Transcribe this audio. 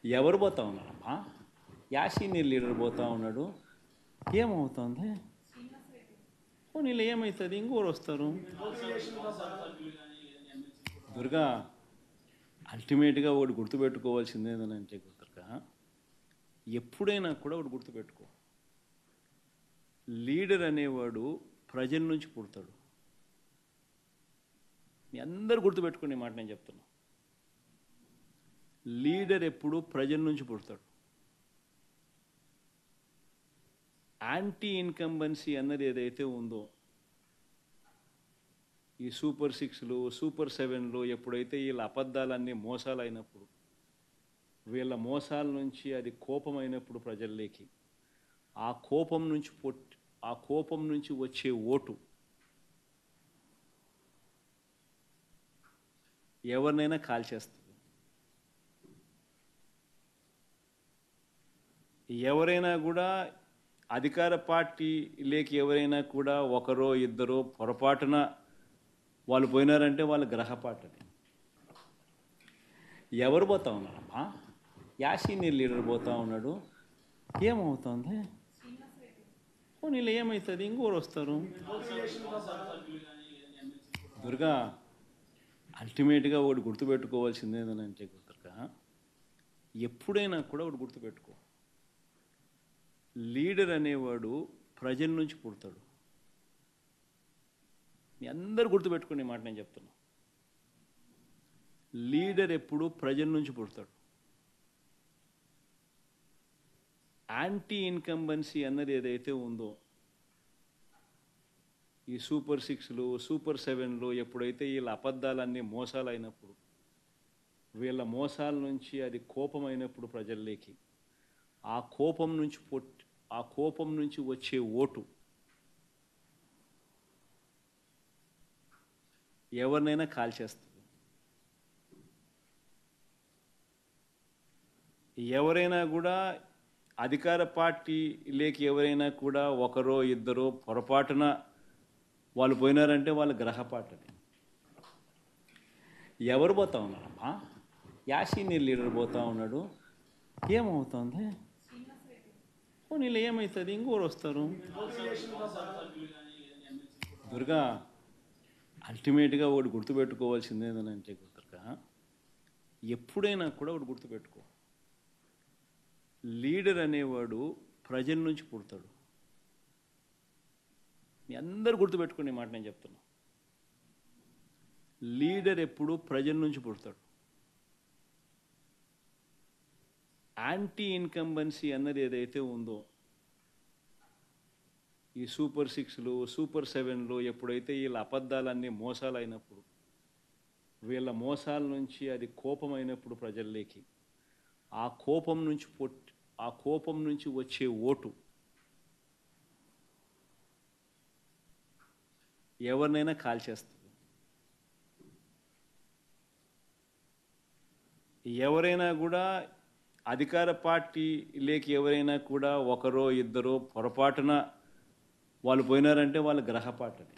ఎవరు పోతా ఉన్నారమ్మా? యా సీనియర్ లీడర్ పోతా ఉన్నాడు. ఏమవుతుంది? నీళ్ళు ఏమవుతుంది? ఇంకోరు వస్తారు. దుర్గా, అల్టిమేట్గా ఒకటి గుర్తుపెట్టుకోవాల్సింది ఏంటంటే దుర్గా, ఎప్పుడైనా కూడా ఒకటి గుర్తుపెట్టుకో, లీడర్ అనేవాడు ప్రజల నుంచి పుడతాడు. మీ అందరూ గుర్తుపెట్టుకునే మాట నేను చెప్తున్నా. లీడర్ ఎప్పుడు ప్రజల నుంచి పుడతాడు. యాంటీ ఇన్కంబెన్సీ అన్నది ఏదైతే ఉందో, ఈ సూపర్ 6లు సూపర్ 7లు ఎప్పుడైతే వీళ్ళ అబద్ధాలన్నీ మోసాలు అయినప్పుడు, వీళ్ళ మోసాల నుంచి అది కోపం అయినప్పుడు ప్రజల్లోకి, ఆ కోపం నుంచి వచ్చే ఓటు ఎవరినైనా కాల్చేస్తుంది. ఎవరైనా కూడా అధికార పార్టీలోకి ఎవరైనా కూడా ఒకరో ఇద్దరో పొరపాటున వాళ్ళు పోయినారంటే వాళ్ళ గ్రహపాటది. ఎవరు పోతా ఉన్నారమ్మా? యా సీనియర్ లీడర్ పోతా ఉన్నాడు. ఏమవుతుంది? నీళ్ళు ఏమవుతుంది? ఇంకోరు వస్తారు. దుర్గా, అల్టిమేట్గా ఒకటి గుర్తుపెట్టుకోవాల్సింది ఏంటంటే దుర్గా, ఎప్పుడైనా కూడా ఒకటి గుర్తుపెట్టుకో, లీడర్ అనేవాడు ప్రజల నుంచి పుడతాడు. మీ అందరూ గుర్తుపెట్టుకునే మాట నేను చెప్తున్నా. లీడర్ ఎప్పుడు ప్రజల నుంచి పుడతాడు. యాంటీ ఇన్కంబెన్సీ అన్నది ఏదైతే ఉందో, ఈ సూపర్ 6లు సూపర్ 7లు ఎప్పుడైతే వీళ్ళ అబద్ధాలన్నీ మోసాలు అయినప్పుడు, వీళ్ళ మోసాల నుంచి అది కోపం అయినప్పుడు ప్రజల్లోకి, ఆ కోపం నుంచి వచ్చే ఓటు ఎవరినైనా కాల్చేస్తుంది. ఎవరైనా కూడా అధికార పార్టీలోకి ఎవరైనా కూడా ఒకరో ఇద్దరో పొరపాటున వాళ్ళు పోయినారంటే వాళ్ళ గ్రహపాటది. ఎవరు పోతా ఉన్నారమ్మా? యా సీనియర్ లీడర్ పోతా ఉన్నాడు. ఏమవుతుంది? నీళ్ళు ఏమవుతుంది? ఇంకోరు వస్తారు. దుర్గా, అల్టిమేట్గా ఒకటి గుర్తుపెట్టుకోవాల్సింది ఏంటంటే దుర్గా, ఎప్పుడైనా కూడా ఒకటి గుర్తుపెట్టుకో, లీడర్ అనేవాడు ప్రజల నుంచి పుడతాడు. మీ అందరూ గుర్తుపెట్టుకునే మాట నేను చెప్తున్నా. లీడర్ ఎప్పుడు ప్రజల నుంచి పుడతాడు. యాంటీ ఇన్కంబెన్సీ అన్నది ఏదైతే ఉందో, ఈ సూపర్ 6లు సూపర్ 7లు ఎప్పుడైతే వీళ్ళ అబద్ధాలన్నీ మోసాలు అయినప్పుడు, వీళ్ళ మోసాల నుంచి అది కోపం అయినప్పుడు ప్రజల్లోకి, ఆ కోపం నుంచి వచ్చే ఓటు ఎవరినైనా కాల్చేస్తుంది. ఎవరైనా కూడా అధికార పార్టీలోకి ఎవరైనా కూడా ఒకరో ఇద్దరో పొరపాటున వాళ్ళు పోయినారంటే వాళ్ళ గ్రహపాటది.